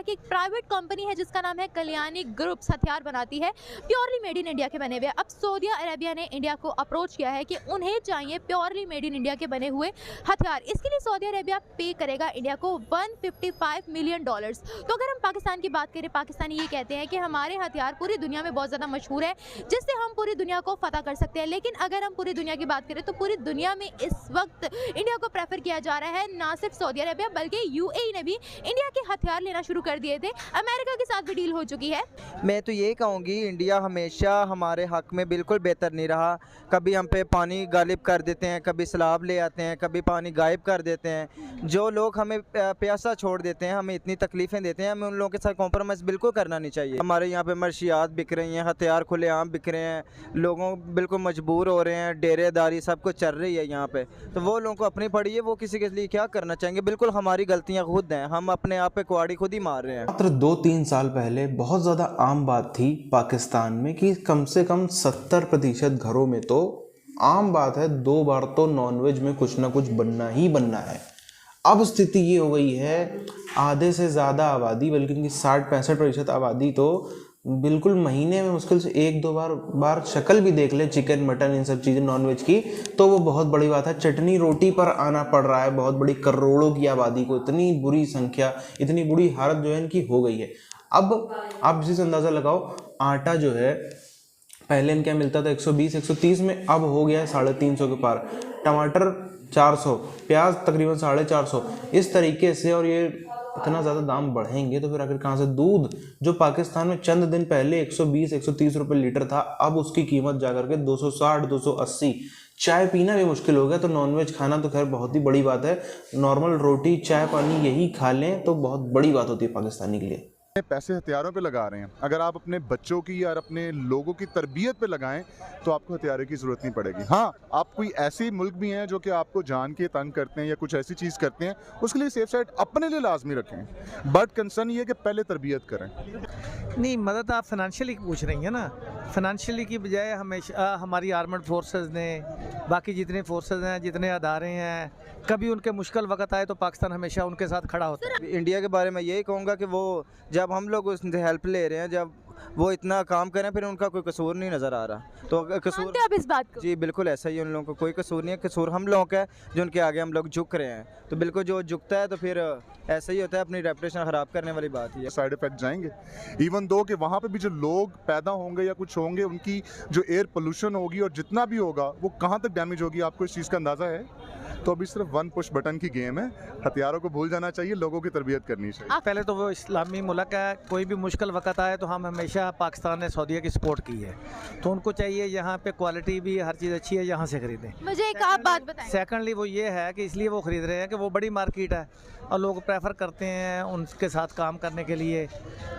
कि एक private company है जिसका नाम है कल्याणी ग्रुप्स हथियार बनाती है, प्योरली मेड इन इंडिया के बने हुए। अब सऊदी अरेबिया ने इंडिया को अप्रोच किया है कि उन्हें चाहिए प्योरली मेड इन इंडिया के बने हुए हथियार। इसके लिए सऊदी अरेबिया पे करेगा इंडिया को $155 मिलियन। तो अगर हम पाकिस्तान की बात करें, पाकिस्तानी ये कहते हैं कि हमारे हथियार पूरी दुनिया में बहुत ज़्यादा मशहूर है, जिससे हम पूरी दुनिया को फतह कर सकते हैं। लेकिन अगर हम पूरी दुनिया की बात करें तो पूरी दुनिया में इस वक्त इंडिया को प्रेफर किया जा रहा है, ना सिर्फ सऊदी अरेबिया बल्कि यूएई ने भी इंडिया के हथियार लेना शुरू कर दिए थे। अमेरिका के साथ भी डील हो चुकी है। मैं तो ये कहूँगी इंडिया हमेशा हमारे हक में बिल्कुल बेहतर नहीं रहा। कभी हम पे पानी गालिब कर देते हैं, कभी सैलाब ले आते हैं, कभी पानी गायब कर देते हैं। जो लोग हमें प्यासा छोड़ देते हैं, हमें इतनी तकलीफ़ें देते हैं, हमें उन लोगों के साथ कॉम्प्रोमाइज़ बिल्कुल करना नहीं चाहिए। हमारे यहाँ पे मंशियात बिक रही हैं, हथियार खुलेआम बिक रहे हैं, लोगों बिल्कुल मजबूर हो रहे हैं, डेरेदारी सब कुछ चल रही है यहाँ पे। तो वो लोगों को अपनी पड़ी है, वो किसी के लिए क्या करना चाहेंगे। बिल्कुल हमारी गलतियाँ खुद हैं, हम अपने आप पे कुआड़ी खुद ही मार रहे हैं। मात्र 2-3 साल पहले बहुत ज़्यादा आम बात थी पाकिस्तान में कि कम से कम 70% घरों में तो आम बात है 2 बार तो नॉनवेज में कुछ ना कुछ बनना ही बनना है। अब स्थिति ये हो गई है, आधे से ज़्यादा आबादी बल्कि 60-65% आबादी तो बिल्कुल महीने में मुश्किल से 1-2 बार शक्ल भी देख ले चिकन मटन इन सब चीज़ें नॉनवेज की, तो वो बहुत बड़ी बात है। चटनी रोटी पर आना पड़ रहा है बहुत बड़ी करोड़ों की आबादी को। इतनी बुरी संख्या, इतनी बुरी हालत जो है इनकी हो गई है। अब आप इसी से अंदाज़ा लगाओ, आटा जो है पहले इनके यहाँ मिलता था 120-130 में, अब हो गया है 350 के पार। टमाटर 400, प्याज तकरीबन 450। इस तरीके से और ये इतना ज़्यादा दाम बढ़ेंगे तो फिर आखिर कहाँ से। दूध जो पाकिस्तान में चंद दिन पहले 120-130 रुपये लीटर था, अब उसकी कीमत जाकर के 260-280। चाय पीना भी मुश्किल हो गया, तो नॉनवेज खाना तो खैर बहुत ही बड़ी बात है। नॉर्मल रोटी चाय पानी यही खा लें तो बहुत बड़ी बात होती है पाकिस्तानी के लिए। पैसे हथियारों पे लगा रहे हैं, अगर आप अपने बच्चों की या अपने लोगों की तरबियत पे लगाएं तो आपको हथियारों की ज़रूरत नहीं पड़ेगी। हाँ, आप कोई ऐसे मुल्क भी हैं जो कि आपको जान के तंग करते हैं या कुछ ऐसी चीज़ करते हैं, उसके लिए सेफ साइड अपने लिए लाजमी रखें। बट कंसर्न ये है कि पहले तरबियत करें। नहीं, मदद आप फाइनेंशियली पूछ रही हैं ना। फाइनेंशियली की बजाय हमेशा हमारी आर्मड फोर्सेस ने, बाकी जितने फोर्सेस हैं, जितने अदारे हैं, कभी उनके मुश्किल वक्त आए तो पाकिस्तान हमेशा उनके साथ खड़ा होता है। इंडिया के बारे में यही कहूँगा कि वो जब हम लोग उनसे हेल्प ले रहे हैं, जब वो इतना काम करें, फिर उनका कोई कसूर नहीं नज़र आ रहा। तो कसूर मानते हो आप इस बात को? जी बिल्कुल ऐसा ही है, उन लोगों को कोई कसूर नहीं है। कसूर हम लोगों का है जो उनके आगे हम लोग झुक रहे हैं। तो बिल्कुल जो झुकता है तो फिर ऐसा ही होता है, अपनी रेपुटेशन ख़राब करने वाली बात ही है। साइड इफेक्ट जाएंगे, इवन दो कि वहाँ पे भी जो लोग पैदा होंगे या कुछ होंगे, उनकी जो एयर पोल्यूशन होगी और जितना भी होगा वो कहाँ तक डैमेज होगी, आपको इस चीज़ का अंदाज़ा है। तो अभी सिर्फ 1 पुश बटन की गेम है, हथियारों को भूल जाना चाहिए, लोगों की तरबियत करनी चाहिए। पहले तो वो इस्लामी मुल्क है, कोई भी मुश्किल वक्त आए तो हम हमेशा पाकिस्तान ने सऊदीया की सपोर्ट की है, तो उनको चाहिए यहाँ पे क्वालिटी भी हर चीज़ अच्छी है, यहाँ से खरीदें। मुझे एक आप बात बताएं। सेकंडली वो ये है कि इसलिए वो ख़रीद रहे हैं कि वो बड़ी मार्केट है और लोग प्रेफर करते हैं उनके साथ काम करने के लिए।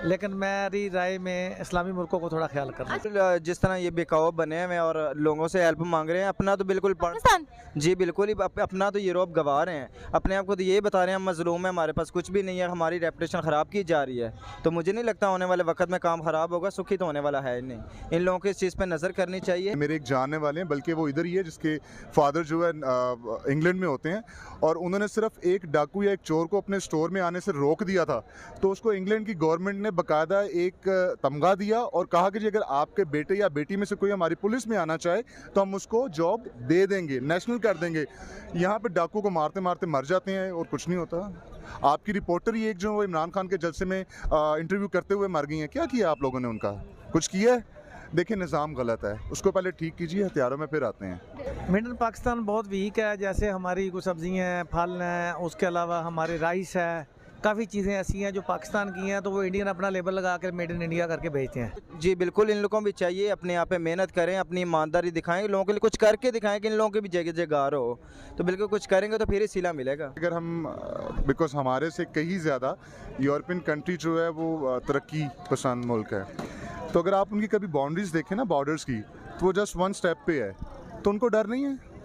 लेकिन मेरी राय में इस्लामी मुल्कों को थोड़ा ख्याल करना। जिस तरह ये बेकाब बने हुए और लोगों से हेल्प मांग रहे हैं, अपना तो बिल्कुल पाकिस्तान जी बिल्कुल ही अपना तो यूरोप गवा रहे हैं, अपने आप को तो ये बता रहे हैं हम मजलूम है, हमारे पास कुछ भी नहीं है, हमारी रेपुटेशन ख़राब की जा रही है। तो मुझे नहीं लगता होने वाले वक्त में काम ख़राब होगा, सुखी तो होने वाला है नहीं। इन लोगों को इस चीज़ पर नज़र करनी चाहिए। मेरे एक जानने वाले हैं, बल्कि वो इधर ही है, जिसके फादर जो है इंग्लैंड में होते हैं, और उन्होंने सिर्फ एक डाकू या एक चोर को अपने स्टोर में आने से रोक दिया था, तो उसको इंग्लैंड की गवर्नमेंट ने बाकायदा एक तमगा दिया और कहा कि जी अगर आपके बेटे या बेटी में से कोई हमारी पुलिस में आना चाहे तो हम उसको जॉब दे देंगे, नेशनल कर देंगे। यहाँ पे डाकू को मारते मारते मर जाते हैं और कुछ नहीं होता। आपकी रिपोर्टर ही एक जो इमरान खान के जलसे में इंटरव्यू करते हुए मर गई हैं, क्या किया आप लोगों ने उनका? कुछ किया है? देखिए निज़ाम गलत है, उसको पहले ठीक कीजिए, हथियारों में फिर आते हैं। मिडल पाकिस्तान बहुत वीक है, जैसे हमारी कुछ सब्जियाँ हैं, फल हैं, उसके अलावा हमारे राइस है, काफ़ी चीज़ें ऐसी हैं जो पाकिस्तान की हैं, तो वो इंडियन अपना लेबल लगा कर मेड इन इंडिया करके भेजते हैं। जी बिल्कुल, इन लोगों को भी चाहिए अपने यहाँ पे मेहनत करें, अपनी ईमानदारी दिखाएं, लोगों के लिए कुछ करके दिखाएं कि इन लोगों के भी जगह जगह हो, तो बिल्कुल कुछ करेंगे तो फिर ही सिला मिलेगा। अगर हम बिकॉज हमारे से कहीं ज़्यादा यूरोपियन कंट्री जो है वो तरक्की पसंद मुल्क है, तो अगर आप उनकी कभी बाउंड्रीज देखें ना बॉर्डर्स की, तो वो जस्ट 1 स्टेप पे है, तो उनको डर नहीं है।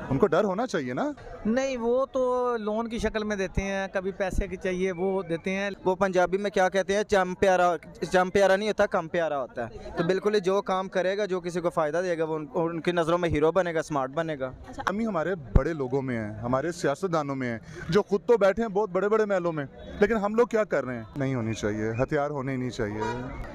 उनको डर होना चाहिए ना। नहीं, वो तो लोन की शक्ल में देते हैं, कभी पैसे की चाहिए वो देते हैं। वो पंजाबी में क्या कहते हैं, चम प्यारा नहीं होता, कम प्यारा होता है। तो बिल्कुल ही जो काम करेगा, जो किसी को फ़ायदा देगा, वो उनकी नज़रों में हीरो बनेगा, स्मार्ट बनेगा। कमी हमारे बड़े लोगों में है, हमारे सियासतदानों में है, जो खुद तो बैठे हैं बहुत बड़े बड़े महलों में, लेकिन हम लोग क्या कर रहे हैं। नहीं होनी चाहिए, हथियार होने ही नहीं चाहिए।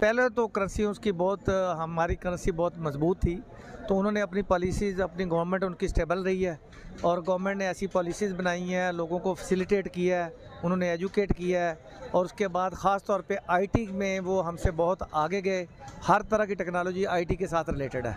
पहले तो करेंसी उसकी बहुत, हमारी करेंसी बहुत मजबूत थी, तो उन्होंने अपनी पॉलिसीज़, अपनी गवर्नमेंट उनकी स्टेबल रही है और गवर्नमेंट ने ऐसी पॉलिसीज़ बनाई हैं, लोगों को फैसिलिटेट किया है, उन्होंने एजुकेट किया है और उसके बाद ख़ास तौर पे आईटी में वो हमसे बहुत आगे गए। हर तरह की टेक्नोलॉजी आईटी के साथ रिलेटेड है,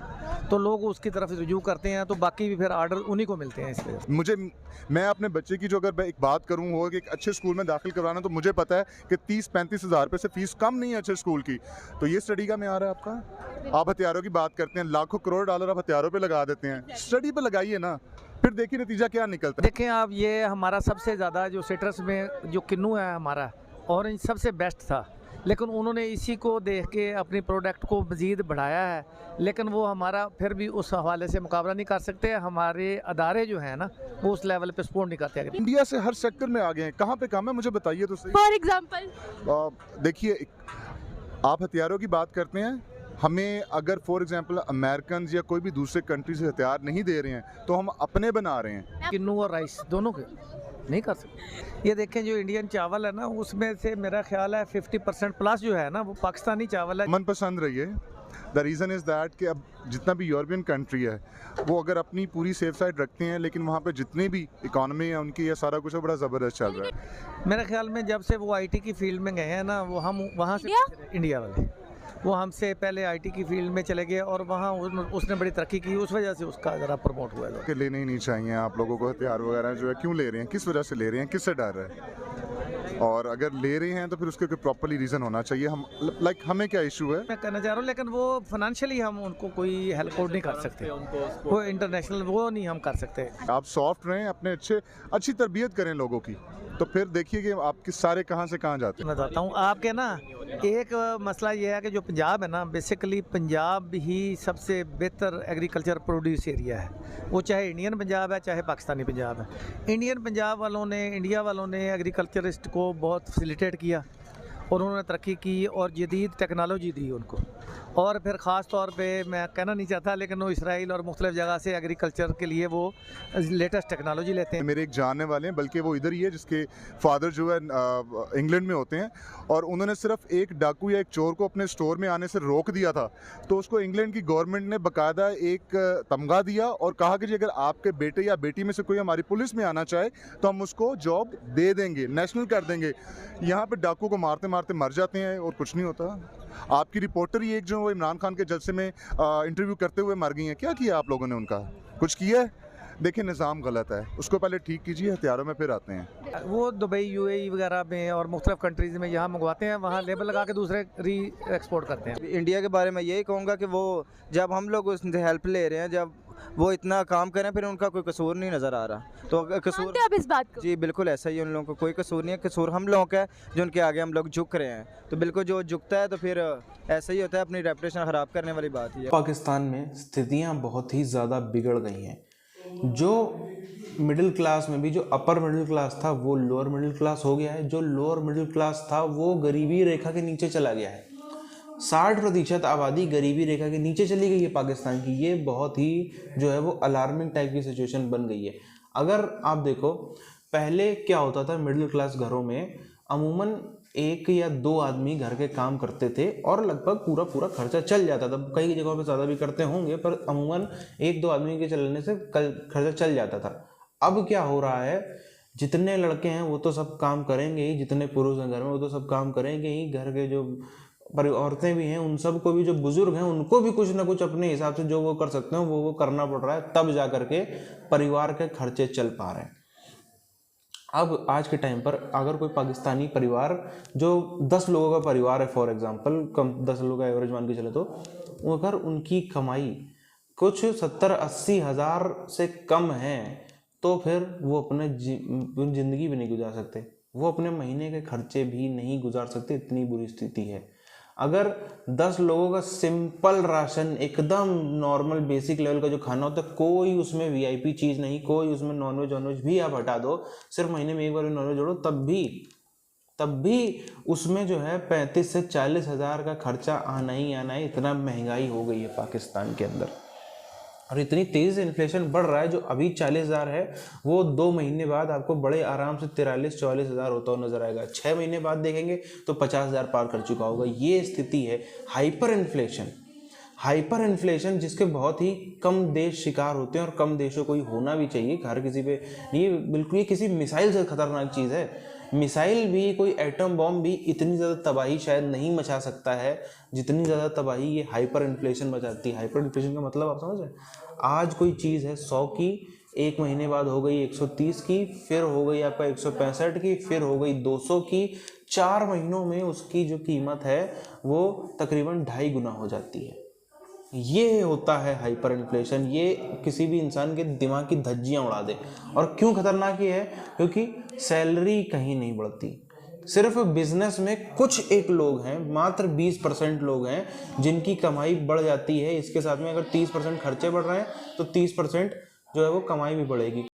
तो लोग उसकी तरफ रुजू करते हैं, तो बाकी भी फिर आर्डर उन्हीं को मिलते हैं। इस वजह से मैं अपने बच्चे की जो अगर मैं एक बात करूँ हो कि एक अच्छे स्कूल में दाखिल करवाना, तो मुझे पता है कि 30-35 हज़ार रुपये से फ़ीस कम नहीं है अच्छे स्कूल की। तो ये स्टडी का म्यार है आपका। आप हथियारों की बात करते हैं, लाखों करोड़ डॉलर आप हथियारों पे लगा देते हैं, स्टडी पे लगाइए ना, फिर देखिए नतीजा क्या निकलता है। देखें आप, ये हमारा सबसे ज़्यादा जो सिट्रस में जो किन्नू है हमारा, ऑरेंज सबसे बेस्ट था, लेकिन उन्होंने इसी को देख के अपनी प्रोडक्ट को मज़ीद बढ़ाया है, लेकिन वो हमारा फिर भी उस हवाले से मुकाबला नहीं कर सकते। हमारे अदारे जो हैं ना, वो उस लेवल पे सपोर्ट नहीं करते। इंडिया से हर सेक्टर में आगे हैं, कहाँ पे काम है मुझे बताइए तो सही। फॉर एग्जाम्पल देखिए, आप हथियारों की बात करते हैं, हमें अगर फॉर एग्जांपल अमेरिकन या कोई भी दूसरे कंट्री से हथियार नहीं दे रहे हैं, तो हम अपने बना रहे हैं। किन्नू और राइस दोनों के नहीं कर सकते। ये देखें, जो इंडियन चावल है ना, उसमें से मेरा ख्याल है 50% प्लस जो है ना, वो पाकिस्तानी चावल है। मनपसंद रहिए। द रीज़न इज़ दैट कि अब जितना भी यूरोपियन कंट्री है, वो अगर अपनी पूरी सेफ साइड रखते हैं, लेकिन वहाँ पे जितनी भी इकॉनमी है उनकी, ये सारा कुछ बड़ा ज़बरदस्त चल रहा है। मेरे ख्याल में जब से वो आईटी की फील्ड में गए हैं ना, वो हम वहाँ से इंडिया वाले, वो हमसे पहले आईटी की फील्ड में चले गए और वहाँ उसने बड़ी तरक्की की, उस वजह से उसका ज़रा प्रमोट हुआ है। कि लेने ही नहीं चाहिए आप लोगों को हथियार वगैरह, जो है क्यों ले रहे हैं, किस वजह से ले रहे हैं, किससे डर रहे हैं, और अगर ले रहे हैं तो फिर उसके कोई प्रॉपर्ली रीज़न होना चाहिए। हम हमें क्या इशू है मैं कहना चाह रहा हूँ, लेकिन वो फाइनेंशियली हम उनको कोई हेल्प नहीं कर सकते, वो इंटरनेशनल वो नहीं हम कर सकते। आप सॉफ्ट रहें, अपने अच्छी तरबियत करें लोगों की, तो फिर देखिए कि आपके सारे कहाँ से कहाँ जाते हैं। मैं बताता हूँ आपके ना, एक मसला ये है कि जो पंजाब है ना, बेसिकली पंजाब ही सबसे बेहतर एग्रीकल्चर प्रोड्यूस एरिया है, वो चाहे इंडियन पंजाब है चाहे पाकिस्तानी पंजाब है। इंडियन पंजाब वालों ने, इंडिया वालों ने एग्रीकल्चरिस्ट को बहुत फैसिलिटेट किया और उन्होंने तरक्की की और जदीद टेक्नोलॉजी दी उनको, और फिर ख़ास तौर पे मैं कहना नहीं चाहता, लेकिन वो इसराइल और मुख्तलिफ़ जगह से एग्रीकल्चर के लिए वो लेटेस्ट टेक्नोलॉजी लेते हैं। मेरे एक जानने वाले हैं, बल्कि वो इधर ही है, जिसके फादर जो है इंग्लैंड में होते हैं, और उन्होंने सिर्फ एक डाकू या एक चोर को अपने स्टोर में आने से रोक दिया था, तो उसको इंग्लैंड की गवर्नमेंट ने बाकायदा एक तमगा दिया और कहा कि जी अगर आपके बेटे या बेटी में से कोई हमारी पुलिस में आना चाहे तो हम उसको जॉब दे देंगे, नेशनल कर देंगे। यहाँ पे डाकू को मारते मारते मर जाते हैं और कुछ नहीं होता। आपकी रिपोर्टर ही एक जो वो इमरान खान के जलसे में इंटरव्यू करते हुए मर गई हैं, क्या किया आप लोगों ने उनका? कुछ किया है? देखिए, निज़ाम गलत है, उसको पहले ठीक कीजिए, हथियारों में फिर आते हैं। वो दुबई, यूएई वगैरह में और मुख्तलिफ कंट्रीज़ में यहाँ मंगवाते हैं, वहाँ लेबल लगा के दूसरे री एक्सपोर्ट करते हैं। इंडिया के बारे में यही कहूँगा कि वो जब हम लोग उससे हेल्प ले रहे हैं, जब वो इतना काम करें, फिर उनका कोई कसूर नहीं नज़र आ रहा। तो कसूर मानते हैं आप इस बात को? जी बिल्कुल ऐसा ही, उन लोगों को कोई कसूर नहीं है, कसूर हम लोगों का है जो उनके आगे हम लोग झुक रहे हैं। तो बिल्कुल जो झुकता है तो फिर ऐसा ही होता है, अपनी रेपुटेशन ख़राब करने वाली बात ही है। पाकिस्तान में स्थितियां बहुत ही ज़्यादा बिगड़ गई हैं। जो मिडिल क्लास में भी, जो अपर मिडिल क्लास था वो लोअर मिडिल क्लास हो गया है, जो लोअर मिडिल क्लास था वो गरीबी रेखा के नीचे चला गया है। 60% आबादी गरीबी रेखा के नीचे चली गई है पाकिस्तान की। ये बहुत ही जो है वो अलार्मिंग टाइप की सिचुएशन बन गई है। अगर आप देखो, पहले क्या होता था, मिडिल क्लास घरों में अमूमन 1 या 2 आदमी घर के काम करते थे और लगभग पूरा खर्चा चल जाता था। कई जगहों पे ज़्यादा भी करते होंगे, पर अमूमन 1-2 आदमी के चलने से खर्चा चल जाता था। अब क्या हो रहा है, जितने लड़के हैं वो तो सब काम करेंगे ही, जितने पुरुष हैं घर में वो तो सब काम करेंगे ही, घर के जो औरतें भी हैं उन सबको भी, जो बुजुर्ग हैं उनको भी कुछ ना कुछ अपने हिसाब से जो वो कर सकते हैं वो करना पड़ रहा है, तब जा करके परिवार के खर्चे चल पा रहे हैं। अब आज के टाइम पर अगर कोई पाकिस्तानी परिवार जो 10 लोगों का परिवार है, फॉर एग्जांपल, कम 10 लोगों का एवरेज मान के चले, तो अगर उनकी कमाई कुछ 70-80 हज़ार से कम है तो फिर वो अपने ज़िंदगी भी नहीं गुजार सकते, वो अपने महीने के खर्चे भी नहीं गुजार सकते, इतनी बुरी स्थिति है। अगर 10 लोगों का सिंपल राशन, एकदम नॉर्मल बेसिक लेवल का जो खाना होता है, कोई उसमें वीआईपी चीज़ नहीं, कोई उसमें नॉनवेज भी आप हटा दो, सिर्फ महीने में एक बार भी नॉनवेज जोड़ो, तब भी उसमें जो है 35 से 40 हज़ार का खर्चा आना ही आना है। इतना महंगाई हो गई है पाकिस्तान के अंदर, और इतनी तेज़ी से इन्फ्लेशन बढ़ रहा है। जो अभी 40,000 है वो 2 महीने बाद आपको बड़े आराम से 43-44 हज़ार होता हुआ नजर आएगा। 6 महीने बाद देखेंगे तो 50,000 पार कर चुका होगा। ये स्थिति है हाइपर इन्फ्लेशन जिसके बहुत ही कम देश शिकार होते हैं, और कम देशों को ही होना भी चाहिए। हर किसी पे ये बिल्कुल, ये किसी मिसाइल से खतरनाक चीज़ है। मिसाइल भी, कोई एटम बॉम्ब भी इतनी ज़्यादा तबाही शायद नहीं मचा सकता है जितनी ज़्यादा तबाही ये हाइपर इन्फ्लेशन मचाती है। हाइपर इन्फ्लेशन का मतलब आप समझ रहे हैं? आज कोई चीज़ है 100 की, 1 महीने बाद हो गई 130 की, फिर हो गई आपका 165 की, फिर हो गई 200 की। 4 महीनों में उसकी जो कीमत है वो तकरीबन 2.5 गुना हो जाती है। ये होता है हाइपर इन्फ्लेशन। ये किसी भी इंसान के दिमाग की धज्जियाँ उड़ा दे। और क्यों खतरनाक ये है? क्योंकि सैलरी कहीं नहीं बढ़ती। सिर्फ बिजनेस में कुछ एक लोग हैं, मात्र 20% लोग हैं जिनकी कमाई बढ़ जाती है। इसके साथ में अगर 30% खर्चे बढ़ रहे हैं तो 30% जो है वो कमाई भी बढ़ेगी।